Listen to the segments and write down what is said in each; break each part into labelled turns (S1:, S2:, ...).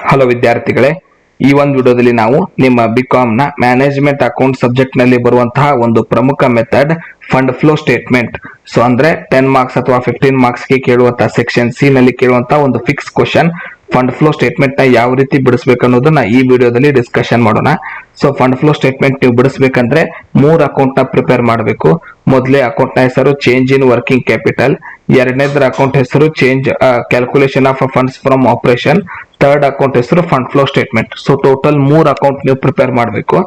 S1: Hello ವಿದ್ಯಾರ್ಥಿಗಳೇ, ಈ ಒಂದು ವಿಡಿಯೋದಲ್ಲಿ ನಾವು ನಿಮ್ಮ ಬಿಕಾಮ್ ನ ಮ್ಯಾನೇಜ್ಮೆಂಟ್ ಅಕೌಂಟ್ ಸಬ್ಜೆಕ್ಟ್ ನಲ್ಲಿ ಬರುವಂತಹ ಒಂದು ಪ್ರಮುಖ method fund flow statement. So ಅಂದ್ರೆ 10 ಮಾರ್ಕ್ಸ್ ಅಥವಾ 15 ಮಾರ್ಕ್ಸ್ ಗೆ ಕೇಳುವಂತಹ ಸೆಕ್ಷನ್ ಸಿ ನಲ್ಲಿ ಕೇಳುವಂತಹ ಒಂದು fix question fund flow statement ನ ಯಾವ ರೀತಿ ಬಿಡಿಸಬೇಕು ಅನ್ನೋದನ್ನ ಈ ವಿಡಿಯೋದಲ್ಲಿ ಡಿಸ್ಕಷನ್ ಮಾಡೋಣ. ಸೊ ಫಂಡ್ ಫ್ಲೋ ಸ್ಟೇಟ್ಮೆಂಟ್ ನೀವು ಬಿಡಿಸಬೇಕಂದ್ರೆ 3 ಅಕೌಂಟ್ ನ ಪ್ರಿಪೇರ್ ಮಾಡಬೇಕು. ಮೊದಲೇ ಅಕೌಂಟ್ ನ ಹೆಸರು ಚೇಂಜ್ ಇನ್ ವರ್ಕಿಂಗ್ ಕ್ಯಾಪಿಟಲ್, ಎರಡನೇದ್ರ ಅಕೌಂಟ್ ಹೆಸರು change calculation of funds from operation, third account ಹೆಸರು fund flow statement. So total 3 account ನೀವು ಪ್ರಿಪೇರ್ ಮಾಡಬೇಕು.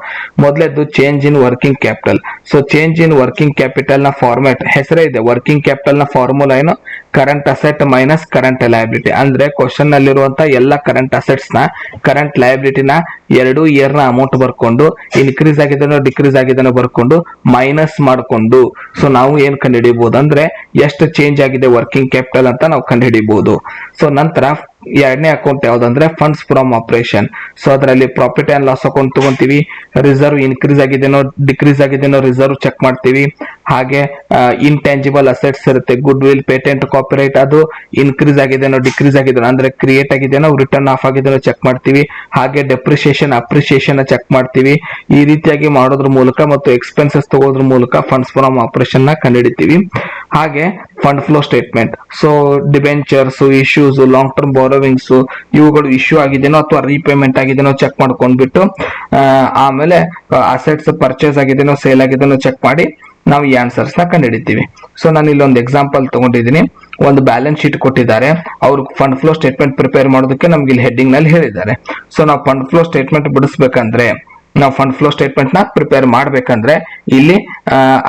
S1: ಮೊದಲೇದು change in working capital. So change in working capital ನ ಫಾರ್ಮ್ಯಾಟ್ ಹೆಸರೇ ಇದೆ. ವರ್ಕಿಂಗ್ ಕ್ಯಾಪಿಟಲ್ ನ ಫಾರ್ಮುಲಾ ಏನು? Current asset minus current liability. ಅಂದ್ರೆ ಕ್ವಶನ್ ನಲ್ಲಿರುವಂತಹ ಎಲ್ಲ ಕರೆಂಟ್ ಅಸೆಟ್ಸ್ ನ ಕರೆಂಟ್ ಲಯಬಿಲಿಟಿನ 2 ಇಯರ್ ನ ಅಮೌಂಟ್ ಬರ್ಕೊಂಡು ಇನ್ಕ್ರೀಸ್ ಆಗಿದನೋ ಡಿಕ್ರೀಸ್ ಆಗಿದನೋ ಬರ್ಕೊಂಡು ಮೈನಸ್ ಮಾಡ್ಕೊಂಡು ಸೊ ನಾವು ಏನ್ ಕಂಡುಹಿಡಿಯಬಹುದು ಅಂದ್ರೆ ಎಷ್ಟು ಚೇಂಜ್ ಆಗಿದೆ ವರ್ಕಿಂಗ್ ಕ್ಯಾಪಿಟಲ್ ಅಂತ ನಾವು ಕಂಡುಹಿಡಿಯಬಹುದು. ಸೊ ನಂತರ ಎರಡನೇ ಅಕೌಂಟ್ ಯಾವ್ದಂದ್ರೆ ಫಂಡ್ಸ್ ಫ್ರಮ್ ಆಪರೇಷನ್. ಸೊ ಅದರಲ್ಲಿ ಪ್ರಾಫಿಟ್ ಅಂಡ್ ಲಾಸ್ ಅಕೌಂಟ್ ತಗೊಂತೀವಿ, ರಿಸರ್ವ್ ಇನ್ಕ್ರೀಸ್ ಆಗಿದೆನೋ ಡಿಕ್ರೀಸ್ ಆಗಿದೆನೋ ರಿಸರ್ವ್ ಚೆಕ್ ಮಾಡ್ತೀವಿ. ಹಾಗೆ ಇಂಟ್ಯಾಂಜಿಬಲ್ ಅಸೆಟ್ಸ್ ಇರುತ್ತೆ, ಗುಡ್ ವಿಲ್, ಪೇಟೆಂಟ್, ಕಾಪಿರೈಟ್, ಅದು ಇನ್ಕ್ರೀಸ್ ಆಗಿದೆನೋ ಡಿಕ್ರೀಸ್ ಆಗಿದೆನೋ ಅಂದ್ರೆ ಕ್ರಿಯೇಟ್ ಆಗಿದೆನೋ ರಿಟರ್ನ್ ಆಫ್ ಆಗಿದೆನೋ ಚೆಕ್ ಮಾಡ್ತೀವಿ. ಹಾಗೆ ಡೆಪ್ರಿಸಿಯೇಷನ್ ಅಪ್ರಿಸಿಯೇಷನ್ ಚೆಕ್ ಮಾಡ್ತೀವಿ. ಈ ರೀತಿಯಾಗಿ ಮಾಡೋದ್ರ ಮೂಲಕ ಮತ್ತು ಎಕ್ಸ್ಪೆನ್ಸಸ್ ತಗೋದ್ರ ಮೂಲಕ ಫಂಡ್ಸ್ ಫ್ರಮ್ ಆಪರೇಷನ್ ನ ಕಂಡುಹಿಡಿತೀವಿ. ಹಾಗೆ fund flow statement. So debentures, issues, long term borrowings ಇವುಗಳು ಇಶ್ಯೂ ಆಗಿದೆನೋ ಅಥವಾ ರೀಪೇಮೆಂಟ್ ಆಗಿದೆನೋ ಚೆಕ್ ಮಾಡ್ಕೊಂಡ್ಬಿಟ್ಟು ಆಮೇಲೆ ಅಸೆಟ್ಸ್ ಪರ್ಚೇಸ್ ಆಗಿದೆನೋ ಸೇಲ್ ಆಗಿದೆನೋ ಚೆಕ್ ಮಾಡಿ ನಾವು ಈ ಆನ್ಸರ್ಸ್ ನ ಕಂಡುಹಿಡಿತೀವಿ. ಸೊ ನಾನು ಇಲ್ಲೊಂದು ಎಕ್ಸಾಂಪಲ್ ತಗೊಂಡಿದ್ದೀನಿ. ಒಂದು ಬ್ಯಾಲೆನ್ಸ್ ಶೀಟ್ ಕೊಟ್ಟಿದ್ದಾರೆ, ಅವ್ರು ಫಂಡ್ ಫ್ಲೋ ಸ್ಟೇಟ್ಮೆಂಟ್ ಪ್ರಿಪೇರ್ ಮಾಡೋದಕ್ಕೆ ನಮ್ಗೆ ಇಲ್ಲಿ ಹೆಡ್ಡಿಂಗ್ ನಲ್ಲಿ ಹೇಳಿದ್ದಾರೆ. ಸೊ ನಾವು ಫಂಡ್ ಫ್ಲೋ ಸ್ಟೇಟ್ಮೆಂಟ್ ಬಿಡಿಸ್ಬೇಕಂದ್ರೆ ನಾವು ಫಂಡ್ ಫ್ಲೋ ಸ್ಟೇಟ್ಮೆಂಟ್ ನ ಪ್ರಿಪೇರ್ ಮಾಡ್ಬೇಕಂದ್ರೆ ಇಲ್ಲಿ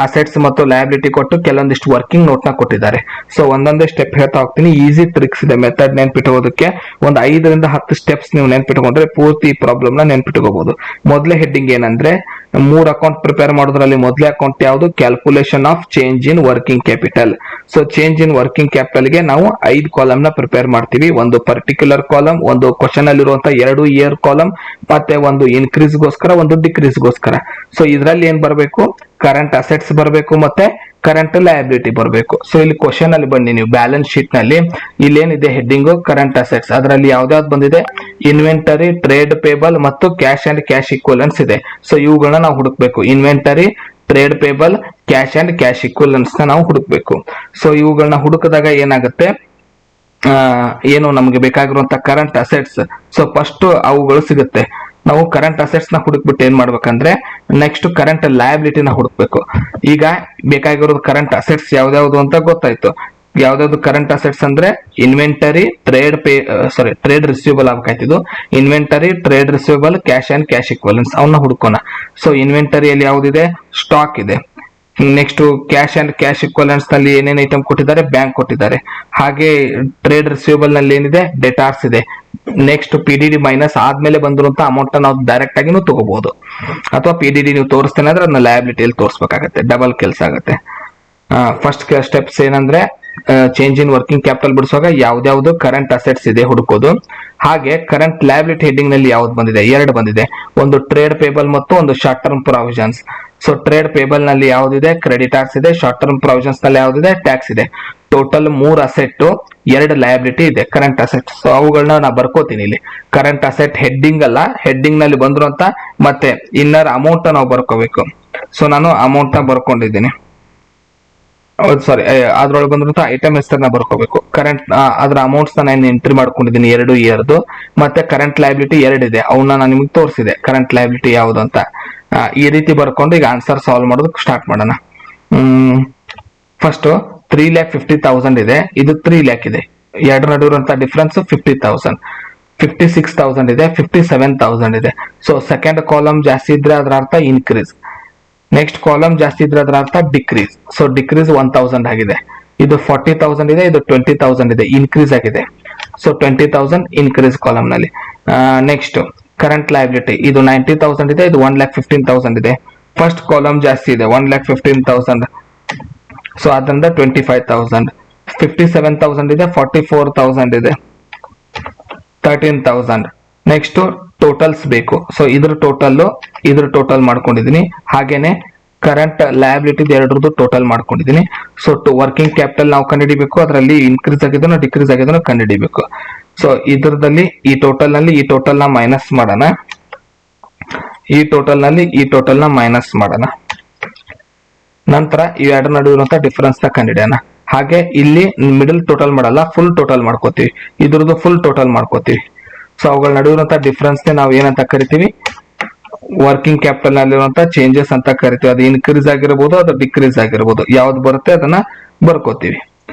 S1: ಅಸೆಟ್ಸ್ ಮತ್ತು ಲಯಬಿಲಿಟಿ ಕೊಟ್ಟು ಕೆಲವೊಂದಿಷ್ಟು ವರ್ಕಿಂಗ್ ನೋಟ್ ನ ಕೊಟ್ಟಿದ್ದಾರೆ. ಸೊ ಒಂದೊಂದೇ ಸ್ಟೆಪ್ ಹೇಳ್ತಾ ಹೋಗ್ತೀನಿ. ಈಸಿ ಟ್ರಿಕ್ಸ್ ಇದೆ ಮೆಥಡ್ ನೆನ್ಪಿಟ್ಕೋದಕ್ಕೆ. ಒಂದು 5 ರಿಂದ 10 ಸ್ಟೆಪ್ಸ್ ನೀವು ನೆನ್ಪಿಟ್ಕೊಂಡ್ರೆ ಪೂರ್ತಿ ಪ್ರಾಬ್ಲಮ್ ನ ನೆನ್ಪಿಟ್ಕೋಬಹುದು. ಮೊದಲೇ ಹೆಡ್ಡಿಂಗ್ ಏನಂದ್ರೆ 3 ಅಕೌಂಟ್ ಪ್ರಿಪೇರ್ ಮಾಡೋದ್ರಲ್ಲಿ ಮೊದಲೇ ಅಕೌಂಟ್ ಯಾವುದು? Calculation of change in working capital. So change in working capital ಗೆ ನಾವು 5 ಕಾಲಮ್ ನ ಪ್ರಿಪೇರ್ ಮಾಡ್ತೀವಿ. ಒಂದು ಪರ್ಟಿಕ್ಯುಲರ್ ಕಾಲಮ್, ಒಂದು ಕ್ವಶನ್ ಅಲ್ಲಿರುವಂತಹ 2 ಇಯರ್ ಕಾಲಮ್, ಮತ್ತೆ ಒಂದು ಇನ್ಕ್ರೀಸ್ ಗೋಸ್ಕರ, ಒಂದು ಡಿಕ್ರೀಸ್ ಗೋಸ್ಕರ. ಸೊ ಇದರಲ್ಲಿ ಏನ್ ಬರಬೇಕು? ಕರೆಂಟ್ ಅಸೆಟ್ಸ್ ಬರಬೇಕು ಮತ್ತೆ ಕರೆಂಟ್ ಲಯಬಿಲಿಟಿ ಬರಬೇಕು. ಸೊ ಇಲ್ಲಿ ಕ್ವಶನ್ ಅಲ್ಲಿ ಬನ್ನಿ, ನೀವು ಬ್ಯಾಲೆನ್ಸ್ ಶೀಟ್ ನಲ್ಲಿ ಇಲ್ಲಿ ಏನಿದೆ ಹೆಡ್ಡಿಂಗ್ ಕರೆಂಟ್ ಅಸೆಟ್ಸ್, ಅದರಲ್ಲಿ ಯಾವ್ದಾವ್ದು ಬಂದಿದೆ? ಇನ್ವೆಂಟರಿ, ಟ್ರೇಡ್ ಪೇಬಲ್ ಮತ್ತು ಕ್ಯಾಶ್ ಅಂಡ್ ಕ್ಯಾಶ್ ಇಕ್ವಲೆನ್ಸ್ ಇದೆ. ಸೊ ಇವುಗಳನ್ನ ನಾವು ಹುಡುಕ್ಬೇಕು. Inventory, trade payable, cash and cash equivalents ನಾವು ಹುಡುಕ್ಬೇಕು. ಸೊ ಇವುಗಳನ್ನ ಹುಡುಕಿದಾಗ ಏನಾಗುತ್ತೆ? ಏನು ನಮಗೆ ಬೇಕಾಗಿರುವಂತ ಕರೆಂಟ್ ಅಸೆಟ್ಸ್. ಸೊ ಫಸ್ಟ್ ಅವುಗಳು ಸಿಗುತ್ತೆ. ನಾವು ಕರೆಂಟ್ ಅಸೆಟ್ಸ್ ನ ಹುಡುಕ್ಬಿಟ್ಟು ಏನ್ ಮಾಡ್ಬೇಕಂದ್ರೆ ನೆಕ್ಸ್ಟ್ ಕರೆಂಟ್ ಲಯಬಿಲಿಟಿನ ಹುಡುಕ್ಬೇಕು. ಈಗ ಬೇಕಾಗಿರೋದು ಕರೆಂಟ್ ಅಸೆಟ್ಸ್ ಯಾವ್ದಾವ್ದು ಅಂತ ಗೊತ್ತಾಯ್ತು. ಯಾವ್ದಾವ್ದು ಕರೆಂಟ್ ಅಸೆಟ್ಸ್ ಅಂದ್ರೆ ಇನ್ವೆಂಟರಿ, ಟ್ರೇಡ್ ರಿಸೀವಬಲ್ ಆಗ್ಬೇಕಾಯ್ತಿದ್ದು. Inventory, trade receivable, cash and cash equivalents ಅವನ್ನ ಹುಡುಕೋಣ. ಸೊ ಇನ್ವೆಂಟರಿಯಲ್ಲಿ ಯಾವ್ದಿದೆ? ಸ್ಟಾಕ್ ಇದೆ. Next cash and cash equivalents ನಲ್ಲಿ ಏನೇನ್ ಐಟಮ್ ಕೊಟ್ಟಿದ್ದಾರೆ? ಬ್ಯಾಂಕ್ ಕೊಟ್ಟಿದ್ದಾರೆ. ಹಾಗೆ ಟ್ರೇಡ್ ರಿಸೀವಬಲ್ ನಲ್ಲಿ ಏನಿದೆ? ಡೆಟಾರ್ಸ್ ಇದೆ. ನೆಕ್ಸ್ಟ್ PDD ಮೈನಸ್ ಆದ್ಮೇಲೆ ಬಂದಿರುವಂತ ಅಮೌಂಟ್ ನಾವು ಡೈರೆಕ್ಟ್ ಆಗಿನೂ ತಗೋಬಹುದು, ಅಥವಾ PDD ನೀವು ತೋರಿಸ್ತೇನೆ ಅಂದ್ರೆ ಅದನ್ನ ಲಯಬಿಲಿಟಿಯಲ್ಲಿ ತೋರಿಸಬೇಕಾಗತ್ತೆ, ಡಬಲ್ ಕೆಲಸ ಆಗುತ್ತೆ. ಫಸ್ಟ್ ಸ್ಟೆಪ್ಸ್ ಏನಂದ್ರೆ ಚೇಂಜ್ ಇನ್ ವರ್ಕಿಂಗ್ ಕ್ಯಾಪಿಟಲ್ ಬಿಡಿಸುವಾಗ ಯಾವ್ದಾವ್ದು ಕರೆಂಟ್ ಅಸೆಟ್ಸ್ ಇದೆ ಹುಡುಕೋದು. ಹಾಗೆ ಕರೆಂಟ್ ಲಯಬಿಲಿಟಿ ಹೆಡ್ಡಿಂಗ್ ನಲ್ಲಿ ಯಾವ್ದು ಬಂದಿದೆ? 2 ಬಂದಿದೆ. ಒಂದು ಟ್ರೇಡ್ ಪೇಬಲ್ ಮತ್ತು ಒಂದು short term provisions. So trade payable ನಲ್ಲಿ ಯಾವ್ದಿದೆ? ಕ್ರೆಡಿಟಾರ್ಸ್ ಇದೆ. ಶಾರ್ಟ್ ಟರ್ಮ್ ಪ್ರಾವಿಷನ್ಸ್ ನಲ್ಲಿ ಯಾವ್ದಿದೆ? ಟ್ಯಾಕ್ಸ್ ಇದೆ. ಟೋಟಲ್ 3 ಅಸೆಟ್, 2 ಲಯಬಿಲಿಟಿ ಇದೆ, ಕರೆಂಟ್ ಅಸೆಟ್. ಸೊ ಅವುಗಳನ್ನ ನಾ ಬರ್ಕೋತೀನಿ ಇಲ್ಲಿ. ಕರೆಂಟ್ ಅಸೆಟ್ ಹೆಡ್ಡಿಂಗ್ ಅಲ್ಲ, ಹೆಡ್ಡಿಂಗ್ ನಲ್ಲಿ ಬಂದಿರುವಂತ ಮತ್ತೆ ಇನ್ನರ್ ಅಮೌಂಟ್ ನಾವು ಬರ್ಕೋಬೇಕು. ಸೊ ನಾನು ಅಮೌಂಟ್ ನ ಬರ್ಕೊಂಡಿದ್ದೀನಿ. ಸಾರಿ, ಅದ್ರೊಳಗೆ ಬಂದಿರುವಂತ ಐಟಮ್ ಹೆಸರನ್ನ ಬರ್ಕೋಬೇಕು. ಕರೆಂಟ್ ಅದ್ರ ಅಮೌಂಟ್ಸ್ ನಾನು ಎಂಟ್ರಿ ಮಾಡ್ಕೊಂಡಿದ್ದೀನಿ 2 ಇಯರ್ದು. ಮತ್ತೆ ಕರೆಂಟ್ ಲಯಬಿಲಿಟಿ 2 ಇದೆ, ಅವನ್ನ ನಾನು ನಿಮ್ಗೆ ತೋರಿಸಿದೆ ಕರೆಂಟ್ ಲಯಬಿಲಿಟಿ ಯಾವ್ದು ಅಂತ. ಈ ರೀತಿ ಬರ್ಕೊಂಡು ಈಗ ಆನ್ಸರ್ ಸಾಲ್ವ್ ಮಾಡೋದಕ್ಕೆ ಸ್ಟಾರ್ಟ್ ಮಾಡೋಣ. ಫಸ್ಟ್ 3,50,000 ಇದೆ, ಇದು 3 lakh ಇದೆ. ಎರಡು ನಡುವಿರುವಂತ ಡಿಫ್ರೆನ್ಸ್ 50,000. 56,000 ಇದೆ, 57,000 ಇದೆ. ಸೊ ಸೆಕೆಂಡ್ ಕಾಲಮ್ ಜಾಸ್ತಿ ಇದ್ರೆ ಅದರ ಅರ್ಥ ಇನ್ಕ್ರೀಸ್, ನೆಕ್ಸ್ಟ್ ಕಾಲಮ್ ಜಾಸ್ತಿ ಇದ್ರೆ ಅದರ ಅರ್ಥ ಡಿಕ್ರೀಸ್. ಸೊ ಡಿಕ್ರೀಸ್ 1,000 ಆಗಿದೆ. ಇದು 40,000 ಇದೆ, ಇದು 20,000 ಇದೆ, ಇನ್ಕ್ರೀಸ್ ಆಗಿದೆ. ಸೊ 20,000 ಇನ್ಕ್ರೀಸ್ ಕಾಲಮ್ ನಲ್ಲಿ. ನೆಕ್ಸ್ಟ್ ಕರೆಂಟ್ ಲಯಬಿಲಿಟಿ, ಇದು 90,000 ಇದೆ, ಇದು 1,15,000 ಇದೆ. ಫಸ್ಟ್ ಕಾಲಮ್ ಜಾಸ್ತಿ ಇದೆ, 1,15,000. ಸೊ ಅದರಿಂದ 25,000. 57,000 ಇದೆ, 44,000 ಇದೆ, 13,000. ನೆಕ್ಸ್ಟ್ ಟೋಟಲ್ಸ್ ಬೇಕು. ಸೊ ಇದ್ರ ಟೋಟಲ್ ಮಾಡ್ಕೊಂಡಿದೀನಿ. ಹಾಗೇನೆ ಕರೆಂಟ್ ಲಯಬಿಲಿಟಿ ಎರಡರದ್ದು ಟೋಟಲ್ ಮಾಡ್ಕೊಂಡಿದ್ದೀನಿ. ಸೊ ವರ್ಕಿಂಗ್ ಕ್ಯಾಪಿಟಲ್ ನಾವು ಕಂಡುಹಿಡಿಬೇಕು, ಅದರಲ್ಲಿ ಇನ್ಕ್ರೀಸ್ ಆಗಿದನೋ ಡಿಕ್ರೀಸ್ ಆಗಿದನೋ ಕಂಡುಹಿಡಿಬೇಕು. ಸೊ ಇದ್ರದಲ್ಲಿ ಈ ಟೋಟಲ್ ನಲ್ಲಿ ಈ ಟೋಟಲ್ ನ ಮೈನಸ್ ಮಾಡೋಣ, ಈ ಟೋಟಲ್ ನಲ್ಲಿ ಈ ಟೋಟಲ್ ನ ಮೈನಸ್ ಮಾಡೋಣ. ನಂತರ ಇವೆರಡರ ನಡುವೆ ಇರುವಂತಹ ಡಿಫರೆನ್ಸ್ ನ ಕಂಡುಹಿಡಿಯೋಣ. ಹಾಗೆ ಇಲ್ಲಿ ಮಿಡಲ್ ಟೋಟಲ್ ಮಾಡಲ್ಲ, ಫುಲ್ ಟೋಟಲ್ ಮಾಡ್ಕೋತೀವಿ. ಇದ್ರದ್ದು ಫುಲ್ ಟೋಟಲ್ ಮಾಡ್ಕೋತೀವಿ. ಸೊ ಅವುಗಳ ನಡುವೆ ಇರುವಂತಹ ಡಿಫರೆನ್ಸ್ ನಾವು ಏನಂತ ಕರಿತೀವಿ, ವರ್ಕಿಂಗ್ ಕ್ಯಾಪಿಟಲ್ ನಲ್ಲಿರುವಂತಹ ಚೇಂಜಸ್ ಅಂತ ಕರಿತೀವಿ. ಅದು ಇನ್ಕ್ರೀಸ್ ಆಗಿರಬಹುದು, ಅದು ಡಿಕ್ರೀಸ್ ಆಗಿರಬಹುದು, ಯಾವ್ದು ಬರುತ್ತೆ ಅದನ್ನ ಬರ್ಕೋತೀವಿ.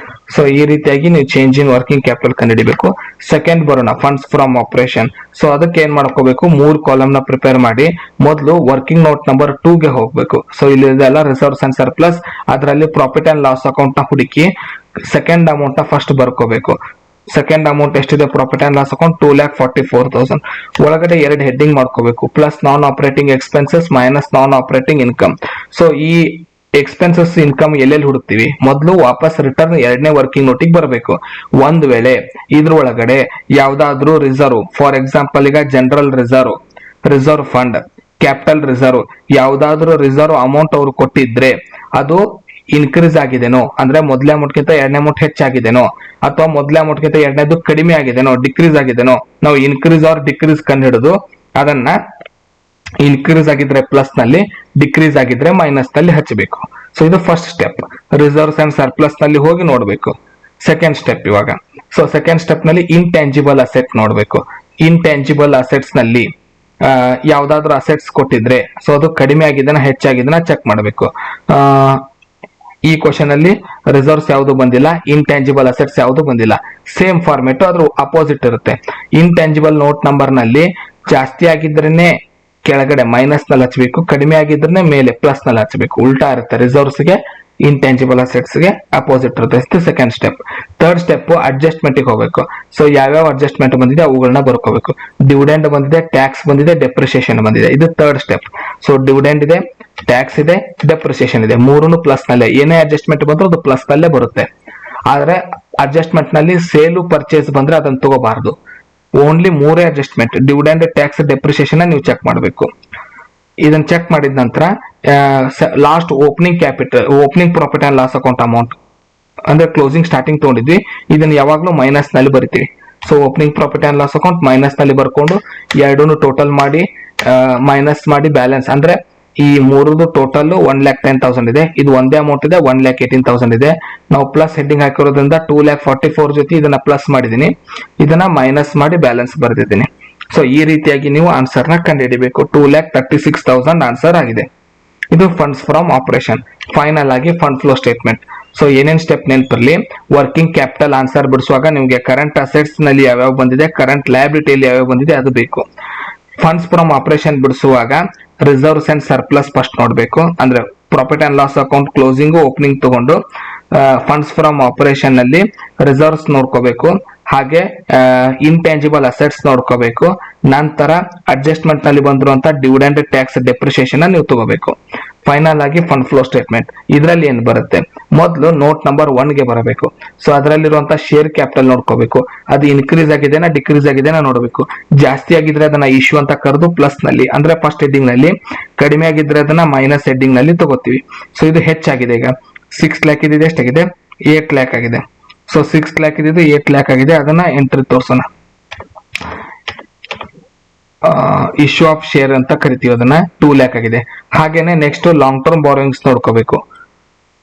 S1: ಸೊ ಈ ರೀತಿಯಾಗಿ ನೀವು ಚೇಂಜ್ ಇನ್ ವರ್ಕಿಂಗ್ ಕ್ಯಾಪಿಟಲ್ ಕಂಡುಹಿಡಿಬೇಕು. ಸೆಕೆಂಡ್ ಬರೋಣ, ಫಂಡ್ಸ್ ಫ್ರಮ್ ಆಪರೇಷನ್. ಸೊ ಅದಕ್ಕೆ ಏನ್ ಮಾಡ್ಕೋಬೇಕು, 3 ಕಾಲಮ್ ನ ಪ್ರಿಪೇರ್ ಮಾಡಿ ಮೊದಲು ವರ್ಕಿಂಗ್ ನೋಟ್ ನಂಬರ್ 2 ಗೆ ಹೋಗ್ಬೇಕು. ಸೊ ಇಲ್ಲಿ ಇದೆಲ್ಲ ರಿಸರ್ವ್ಸ್ ಅಂಡ್ ಸರ್ಪ್ಲಸ್, ಅದರಲ್ಲಿ ಪ್ರಾಫಿಟ್ ಅಂಡ್ ಲಾಸ್ ಅಕೌಂಟ್ ನ ಹುಡುಕಿ ಸೆಕೆಂಡ್ ಅಮೌಂಟ್ ನ ಫಸ್ಟ್ ಬರ್ಕೋಬೇಕು. ಸೆಕೆಂಡ್ ಅಮೌಂಟ್ ಎಷ್ಟಿದೆ, ಪ್ರಾಫಿಟ್ ಅಂಡ್ ಲಾಸ್ ಅಕೌಂಟ್ 2,44,000. ಒಳಗಡೆ 2 ಹೆಡ್ಡಿಂಗ್ ಮಾಡ್ಕೋಬೇಕು, ಪ್ಲಸ್ ನಾನ್ ಆಪರೇಟಿಂಗ್ ಎಕ್ಸ್ಪೆನ್ಸಸ್ ಮೈನಸ್ ನಾನ್ ಆಪರೇಟಿಂಗ್ ಇನ್ಕಮ್. ಸೊ ಈ ಎಕ್ಸ್ಪೆನ್ಸಸ್ ಇನ್ಕಮ್ ಎಲ್ಲೆಲ್ಲಿ ಹುಡುಕ್ತಿವಿ, ಮೊದಲು ವಾಪಸ್ ರಿಟರ್ನ್ 2ನೇ ವರ್ಕಿಂಗ್ ನೋಟಿಗೆ ಬರಬೇಕು. ಒಂದ್ ವೇಳೆ ಇದ್ರ ಒಳಗಡೆ ಯಾವ್ದಾದ್ರು ರಿಸರ್ವ್, ಫಾರ್ ಎಕ್ಸಾಂಪಲ್ ಈಗ general reserve, reserve fund, capital reserve, ಯಾವ್ದಾದ್ರು ರಿಸರ್ವ್ ಅಮೌಂಟ್ ಅವ್ರು ಕೊಟ್ಟಿದ್ರೆ ಅದು ಇನ್ಕ್ರೀಸ್ ಆಗಿದೆನೋ, ಅಂದ್ರೆ ಮೊದಲೇ ಅಮೌಂಟ್ ಗಿಂತ 2ನೇ ಅಮೌಂಟ್ ಹೆಚ್ಚಾಗಿದೆನೋ, ಅಥವಾ ಮೊದಲೇ ಅಮೌಂಟ್ ಗಿಂತ 2ನೇದು ಕಡಿಮೆ ಆಗಿದೆನೋ, ಡಿಕ್ರೀಸ್ ಆಗಿದೆನೋ, ನಾವು ಇನ್ಕ್ರೀಸ್ ಆರ್ ಡಿಕ್ರೀಸ್ ಕಂಡುಹಿಡಿದು ಅದನ್ನ ಇನ್ಕ್ರೀಸ್ ಆಗಿದ್ರೆ ಪ್ಲಸ್ ನಲ್ಲಿ, ಡಿಕ್ರೀಸ್ ಆಗಿದ್ರೆ ಮೈನಸ್ ನಲ್ಲಿ ಹಚ್ಚಬೇಕು. ಸೊ ಇದು first step. Reserves and surplus ನಲ್ಲಿ ಹೋಗಿ ನೋಡ್ಬೇಕು. ಸೆಕೆಂಡ್ ಸ್ಟೆಪ್ ಇವಾಗ. ಸೊ ಸೆಕೆಂಡ್ ಸ್ಟೆಪ್ ನಲ್ಲಿ ಇಂಟ್ಯಾಂಜಿಬಲ್ ಅಸೆಟ್ ನೋಡ್ಬೇಕು. ಇಂಟ್ಯಾಂಜಿಬಲ್ ಅಸೆಟ್ಸ್ ನಲ್ಲಿ ಯಾವ್ದಾದ್ರು ಅಸೆಟ್ಸ್ ಕೊಟ್ಟಿದ್ರೆ ಸೊ ಅದು ಕಡಿಮೆ ಆಗಿದೆನಾ ಹೆಚ್ಚಾಗಿದೆನಾ ಚೆಕ್ ಮಾಡಬೇಕು. ಈ ಕ್ವಶನ್ ಅಲ್ಲಿ ರಿಸರ್ವ್ಸ್ ಯಾವುದು ಬಂದಿಲ್ಲ, ಇಂಟ್ಯಾಂಜಿಬಲ್ ಅಸೆಟ್ಸ್ ಯಾವುದು ಬಂದಿಲ್ಲ. ಸೇಮ್ ಫಾರ್ಮೆಟ್ ಅದ್ರ ಅಪೋಸಿಟ್ ಇರುತ್ತೆ. ಇಂಟ್ಯಾಂಜಿಬಲ್ ನೋಟ್ ನಂಬರ್ ನಲ್ಲಿ ಜಾಸ್ತಿ ಆಗಿದ್ರೇನೆ ಕೆಳಗಡೆ ಮೈನಸ್ ನಲ್ಲಿ ಹಚ್ಚಬೇಕು, ಕಡಿಮೆ ಆಗಿದ್ರೆ ಮೇಲೆ ಪ್ಲಸ್ ನಲ್ಲಿ ಹಚ್ಚಬೇಕು. ಉಲ್ಟಾ ಇರುತ್ತೆ. ರಿಸರ್ವ್ಸ್ ಗೆ ಇಂಟ್ಯಾಂಜಿಬಲ್ ಅಸೆಟ್ಸ್ ಗೆ ಅಪೋಸಿಟ್ ಇರುತ್ತೆ. Second step. Third step adjustment ಗೆ ಹೋಗ್ಬೇಕು. ಸೊ ಯಾವ್ಯಾವ ಅಡ್ಜಸ್ಟ್ಮೆಂಟ್ ಬಂದಿದೆ ಅವುಗಳನ್ನ ಬರ್ಕೋಬೇಕು. ಡಿವಿಡೆಂಡ್ ಬಂದಿದೆ, ಟ್ಯಾಕ್ಸ್ ಬಂದಿದೆ, ಡೆಪ್ರಿಸಿಯೇಷನ್ ಬಂದಿದೆ. ಇದು ಥರ್ಡ್ ಸ್ಟೆಪ್. ಸೊ ಡಿವಿಡೆಂಡ್ ಇದೆ, ಟ್ಯಾಕ್ಸ್ ಇದೆ, ಡೆಪ್ರಿಸಿಯೇಷನ್ ಇದೆ, ಮೂರನ್ನು ಪ್ಲಸ್ ನಲ್ಲೇ. ಏನೇ ಅಡ್ಜಸ್ಟ್ಮೆಂಟ್ ಬಂದ್ರು ಅದು ಪ್ಲಸ್ ನಲ್ಲೇ ಬರುತ್ತೆ. ಆದ್ರೆ ಅಡ್ಜಸ್ಟ್ಮೆಂಟ್ ನಲ್ಲಿ ಸೇಲು ಪರ್ಚೇಸ್ ಬಂದ್ರೆ ಅದನ್ನ ತಗೋಬಾರ್ದು. Only 3 adjustment, dividend, tax, depreciation ನೀವು ಚೆಕ್ ಮಾಡಬೇಕು. ಇದನ್ನ ಚೆಕ್ ಮಾಡಿದ ನಂತರ last opening capital, opening profit and loss account amount ಅಂದ್ರೆ ಕ್ಲೋಸಿಂಗ್ ಸ್ಟಾರ್ಟಿಂಗ್ ತಗೊಂಡಿದ್ವಿ, ಇದನ್ನ ಯಾವಾಗ್ಲೂ ಮೈನಸ್ ನಲ್ಲಿ ಬರಿತೀವಿ. So opening profit and loss account minus ನಲ್ಲಿ ಬರ್ಕೊಂಡು ಎರಡನ್ನು ಟೋಟಲ್ ಮಾಡಿ ಮೈನಸ್ ಮಾಡಿ ಬ್ಯಾಲೆನ್ಸ್ ಅಂದ್ರೆ ಈ ಮೂರದು ಟೋಟಲ್ 1,10,000 ಇದೆ. ಇದು ಒಂದೇ ಅಮೌಂಟ್ ಇದೆ, 1,18,000 ಇದೆ. ನಾವು ಪ್ಲಸ್ ಹೆಡ್ಡಿಂಗ್ ಹಾಕಿರೋದ್ರಿಂದ 2,44,000 ಜೊತೆ ಇದನ್ನ ಪ್ಲಸ್ ಮಾಡಿದೀನಿ, ಇದನ್ನ ಮೈನಸ್ ಮಾಡಿ ಬ್ಯಾಲೆನ್ಸ್ ಬರೆದಿದ್ದೀನಿ. ಸೊ ಈ ರೀತಿಯಾಗಿ ನೀವು ಆನ್ಸರ್ ನ ಕಂಡುಹಿಡಿಬೇಕು. 2,36,000 ಆನ್ಸರ್ ಆಗಿದೆ. ಇದು ಫಂಡ್ಸ್ ಫ್ರಮ್ ಆಪರೇಷನ್. ಫೈನಲ್ ಆಗಿ ಫಂಡ್ ಫ್ಲೋ ಸ್ಟೇಟ್ಮೆಂಟ್. ಸೊ ಏನೇನ್ ಸ್ಟೆಪ್ ನೆನಪಿರ್ಲಿ, ವರ್ಕಿಂಗ್ ಕ್ಯಾಪಿಟಲ್ ಆನ್ಸರ್ ಬಿಡಿಸುವಾಗ ನಿಮ್ಗೆ ಕರೆಂಟ್ ಅಸೆಟ್ಸ್ ನಲ್ಲಿ ಯಾವ್ಯಾವ ಬಂದಿದೆ, ಕರೆಂಟ್ ಲಯಬಿಲಿಟಿಯಲ್ಲಿ ಯಾವ್ಯಾವ ಬಂದಿದೆ ಅದು ಬೇಕು. ಫಂಡ್ಸ್ ಫ್ರಮ್ ಆಪರೇಷನ್ ಬಿಡಿಸುವಾಗ ರಿಸರ್ವ್ಸ್ ಅಂಡ್ ಸರ್ಪ್ಲಸ್ ಫಸ್ಟ್ ನೋಡ್ಬೇಕು. ಅಂದ್ರೆ profit and loss account closing opening ತಗೊಂಡು ಫಂಡ್ಸ್ ಫ್ರಮ್ ಆಪರೇಷನ್ ನಲ್ಲಿ ರಿಸರ್ವ್ಸ್ ನೋಡ್ಕೋಬೇಕು, ಹಾಗೆ ಇಂಟ್ಯಾಂಜಿಬಲ್ ಅಸೆಟ್ಸ್ ನೋಡ್ಕೋಬೇಕು. ನಂತರ ಅಡ್ಜಸ್ಟ್ಮೆಂಟ್ ನಲ್ಲಿ ಬಂದಿರುವಂತ ಡಿವಿಡೆಂಡ್, ಟ್ಯಾಕ್ಸ್, ಡೆಪ್ರಿಸಿಯೇಷನ್ ನೀವು ತಗೋಬೇಕು. ಫೈನಲ್ ಆಗಿ ಫಂಡ್ ಫ್ಲೋ ಸ್ಟೇಟ್ಮೆಂಟ್. ಇದರಲ್ಲಿ ಏನ್ ಬರುತ್ತೆ, ಮೊದಲು ನೋಟ್ ನಂಬರ್ 1 ಗೆ ಬರಬೇಕು. ಸೊ ಅದರಲ್ಲಿರುವಂತ ಶೇರ್ ಕ್ಯಾಪಿಟಲ್ ನೋಡ್ಕೋಬೇಕು, ಅದು ಇನ್ಕ್ರೀಸ್ ಆಗಿದೆನಾ ಡಿಕ್ರೀಸ್ ಆಗಿದೆನಾ ನೋಡಬೇಕು. ಜಾಸ್ತಿ ಆಗಿದ್ರೆ ಅದನ್ನ ಇಶ್ಯೂ ಅಂತ ಕರೆದು ಪ್ಲಸ್ ನಲ್ಲಿ ಅಂದ್ರೆ ಫಸ್ಟ್ ಹೆಡ್ಡಿಂಗ್ ನಲ್ಲಿ, ಕಡಿಮೆ ಆಗಿದ್ರೆ ಅದನ್ನ ಮೈನಸ್ ಹೆಡ್ಡಿಂಗ್ ನಲ್ಲಿ ತಗೋತೀವಿ. ಸೊ ಇದು ಹೆಚ್ಚಾಗಿದೆ. ಈಗ 6 ಲ್ಯಾಕ್ ಇದೆ, ಎಷ್ಟಾಗಿದೆ 8 ಲ್ಯಾಕ್ ಆಗಿದೆ. ಸೊ 6 ಲ್ಯಾಕ್ ಇದ್ದು 8 ಲ್ಯಾಕ್ ಆಗಿದೆ. ಅದನ್ನ ಎಂಟ್ರಿ ತೋರ್ಸೋಣ. ಇಶ್ಯೂ ಆಫ್ ಶೇರ್ ಅಂತ ಕರಿತೀವಿ, ಅದನ್ನ 2 ಲ್ಯಾಕ್ ಆಗಿದೆ. ಹಾಗೇನೆ ನೆಕ್ಸ್ಟ್ ಲಾಂಗ್ ಟರ್ಮ್ ಬಾರೋಯಿಂಗ್ಸ್ ನೋಡ್ಕೋಬೇಕು.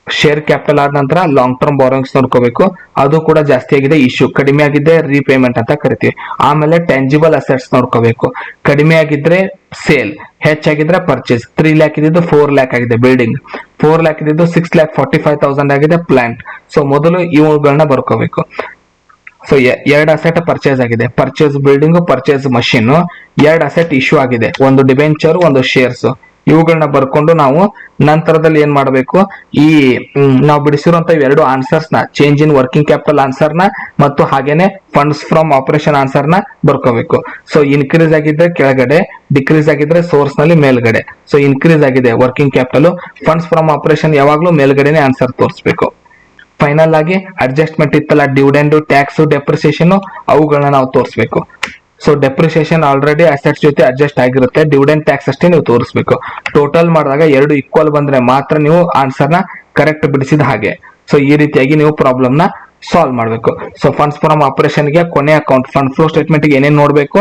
S1: ಶೇರ್ ಕ್ಯಾಪಿಟಲ್ ಆದ ನಂತರ ಲಾಂಗ್ ಟರ್ಮ್ ಬಾರೋಯಿಂಗ್ಸ್ ನೋಡ್ಕೋಬೇಕು, ಅದು ಕೂಡ ಜಾಸ್ತಿ ಆಗಿದೆ, ಇಶ್ಯೂ. ಕಡಿಮೆ ಆಗಿದ್ರೆ ರೀಪೇಮೆಂಟ್ ಅಂತ ಕರಿತೀವಿ. ಆಮೇಲೆ ಟ್ಯಾಂಜಿಬಲ್ ಅಸೆಟ್ಸ್ ನೋಡ್ಕೋಬೇಕು, ಕಡಿಮೆ ಆಗಿದ್ರೆ ಸೇಲ್, ಹೆಚ್ಚಾಗಿದ್ರೆ ಪರ್ಚೇಸ್. 3 ಲ್ಯಾಕ್ ಇದ್ದು 4 ಲ್ಯಾಕ್ ಆಗಿದೆ ಬಿಲ್ಡಿಂಗ್, 4 ಲ್ಯಾಕ್ ಇದ್ದು 6,45,000 ಆಗಿದೆ ಪ್ಲಾಂಟ್. ಸೊ ಮೊದಲು ಇವುಗಳನ್ನ ಬರ್ಕೋಬೇಕು. ಸೊ 2 ಅಸೆಟ್ ಪರ್ಚೇಸ್ ಆಗಿದೆ, purchase building, purchase machine. 2 asset issue ಆಗಿದೆ, ಒಂದು ಡಿಬೆಂಚರ್, ಒಂದು ಶೇರ್ಸ್. ಇವುಗಳನ್ನ ಬರ್ಕೊಂಡು ನಾವು ನಂತರದಲ್ಲಿ ಏನ್ ಮಾಡಬೇಕು, ಈ ನಾವು ಬಿಡಿಸಿರುವಂತ ಇವೆರಡು ಆನ್ಸರ್ಸ್ ನ, change in working capital answer ನ ಮತ್ತು ಹಾಗೇನೆ ಫಂಡ್ಸ್ ಫ್ರಮ್ ಆಪರೇಷನ್ ಆನ್ಸರ್ ನ ಬರ್ಕೋಬೇಕು. ಸೊ ಇನ್ಕ್ರೀಸ್ ಆಗಿದ್ರೆ ಕೆಳಗಡೆ, ಡಿಕ್ರೀಸ್ ಆಗಿದ್ರೆ ಸೋರ್ಸ್ ನಲ್ಲಿ ಮೇಲ್ಗಡೆ. ಸೊ ಇನ್ಕ್ರೀಸ್ ಆಗಿದೆ working capital, funds from operation ಯಾವಾಗ್ಲೂ ಮೇಲ್ಗಡೆನೆ ಆನ್ಸರ್ ತೋರಿಸಬೇಕು. ಫೈನಲ್ ಆಗಿ ಅಡ್ಜಸ್ಟ್ಮೆಂಟ್ ಇತ್ತಲ್ಲ, ಡಿವಿಡೆಂಡ್, ಟ್ಯಾಕ್ಸ್, ಡೆಪ್ರಿಸಿಯೇಷನ್, ಅವುಗಳನ್ನ ನಾವು ತೋರಿಸಬೇಕು. ಸೊ ಡೆಪ್ರಿಸಿಯೇಷನ್ ಆಲ್ರೆಡಿ ಅಸೆಟ್ಸ್ ಜೊತೆ ಅಡ್ಜಸ್ಟ್ ಆಗಿರುತ್ತೆ, ಡಿವಿಡೆಂಡ್, ಟ್ಯಾಕ್ಸ್ ಅಷ್ಟೇ ನೀವು ತೋರಿಸಬೇಕು. ಟೋಟಲ್ ಮಾಡಿದಾಗ 2 ಈಕ್ವಲ್ ಬಂದ್ರೆ ಮಾತ್ರ ನೀವು ಆನ್ಸರ್ ನ ಕರೆಕ್ಟ್ ಬಿಡಿಸಿದ ಹಾಗೆ. ಸೊ ಈ ರೀತಿಯಾಗಿ ನೀವು ಪ್ರಾಬ್ಲಮ್ ನ ಸಾಲ್ವ್ ಮಾಡಬೇಕು. ಸೊ ಫಂಡ್ಸ್ ಫ್ರಮ್ ಆಪರೇಷನ್ ಗೆ ಕೊನೆ ಅಕೌಂಟ್ ಫಂಡ್ ಫ್ಲೋ ಸ್ಟೇಟ್ಮೆಂಟ್ ಗೆ ಏನೇನು ನೋಡಬೇಕು?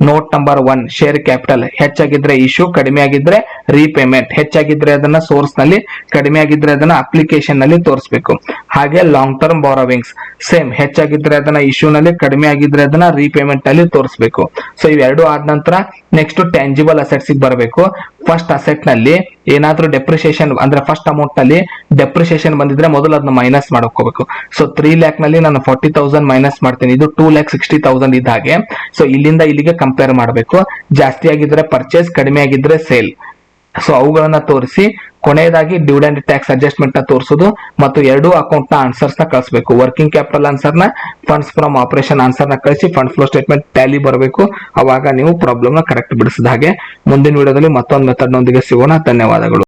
S1: ನೋಟ್ ನಂಬರ್ 1 ಶೇರ್ ಕ್ಯಾಪಿಟಲ್, ಹೆಚ್ಚಾಗಿದ್ರೆ ಇಶ್ಯೂ, ಕಡಿಮೆ ಆಗಿದ್ರೆ ರೀಪೇಮೆಂಟ್, ಹೆಚ್ಚಾಗಿದ್ರೆ ಅದನ್ನ ಸೋರ್ಸ್ ನಲ್ಲಿ, ಕಡಿಮೆ ಆಗಿದ್ರೆ ಅದನ್ನ ಅಪ್ಲಿಕೇಶನ್ ನಲ್ಲಿ ತೋರಿಸಬೇಕು. ಹಾಗೆ ಲಾಂಗ್ ಟರ್ಮ್ ಬಾರೋವಿಂಗ್ಸ್ ಸೇಮ್, ಹೆಚ್ಚಾಗಿದ್ರೆ ಅದನ್ನ ಇಶ್ಯೂ ನಲ್ಲಿ, ಕಡಿಮೆ ಆಗಿದ್ರೆ ಅದನ್ನ ರೀಪೇಮೆಂಟ್ ನಲ್ಲಿ ತೋರಿಸಬೇಕು. ಸೊ ಇವೆರಡು ಆದ ನಂತರ ನೆಕ್ಸ್ಟ್ ಟ್ಯಾಂಜಿಬಲ್ ಅಸೆಟ್ಸ್ ಗೆ ಬರಬೇಕು. ಫಸ್ಟ್ ಅಸೆಟ್ ನಲ್ಲಿ ಏನಾದ್ರೂ ಡೆಪ್ರಿಸಿಯೇಷನ್ ಅಂದ್ರೆ ಫಸ್ಟ್ ಅಮೌಂಟ್ ನಲ್ಲಿ ಡೆಪ್ರಿಸಿಯೇಷನ್ ಬಂದಿದ್ರೆ ಮೊದಲು ಅದನ್ನ ಮೈನಸ್ ಮಾಡ್ಕೋಬೇಕು. ಸೊ 3 ಲ್ಯಾಕ್ ನಲ್ಲಿ ನಾನು 40,000 ಮೈನಸ್ ಮಾಡ್ತೀನಿ, ಇದು 2,60,000 ಇದ್ದ ಹಾಗೆ. ಸೊ ಇಲ್ಲಿಂದ ಇಲ್ಲಿಗೆ ಕಂಪೇರ್ ಮಾಡಬೇಕು. ಜಾಸ್ತಿ ಆಗಿದ್ರೆ ಪರ್ಚೇಸ್, ಕಡಿಮೆ ಆಗಿದ್ರೆ ಸೇಲ್. ಸೊ ಅವುಗಳನ್ನ ತೋರಿಸಿ ಕೊನೆಯದಾಗಿ ಡಿವಿಡೆಂಡ್ ಟ್ಯಾಕ್ಸ್ ಅಡ್ಜಸ್ಟ್ಮೆಂಟ್ ನ ತೋರಿಸೋದು ಮತ್ತು ಎರಡು ಅಕೌಂಟ್ ನ ಆನ್ಸರ್ಸ್ ನ ಕಳಿಸಬೇಕು. ವರ್ಕಿಂಗ್ ಕ್ಯಾಪಿಟಲ್ ಆನ್ಸರ್ ನ, ಫಂಡ್ಸ್ ಫ್ರಮ್ ಆಪರೇಷನ್ ಆನ್ಸರ್ ನ ಕಳಿಸಿ ಫಂಡ್ ಫ್ಲೋ ಸ್ಟೇಟ್ಮೆಂಟ್ ಟ್ಯಾಲಿ ಬರಬೇಕು. ಅವಾಗ ನೀವು ಪ್ರಾಬ್ಲಮ್ ನ ಕರೆಕ್ಟ್ ಬಿಡಿಸಿದ ಹಾಗೆ. ಮುಂದಿನ ವಿಡಿಯೋದಲ್ಲಿ ಮತ್ತೊಂದು ಮೆಥಡ್ ನೊಂದಿಗೆ ಸಿಗೋಣ. ಧನ್ಯವಾದಗಳು.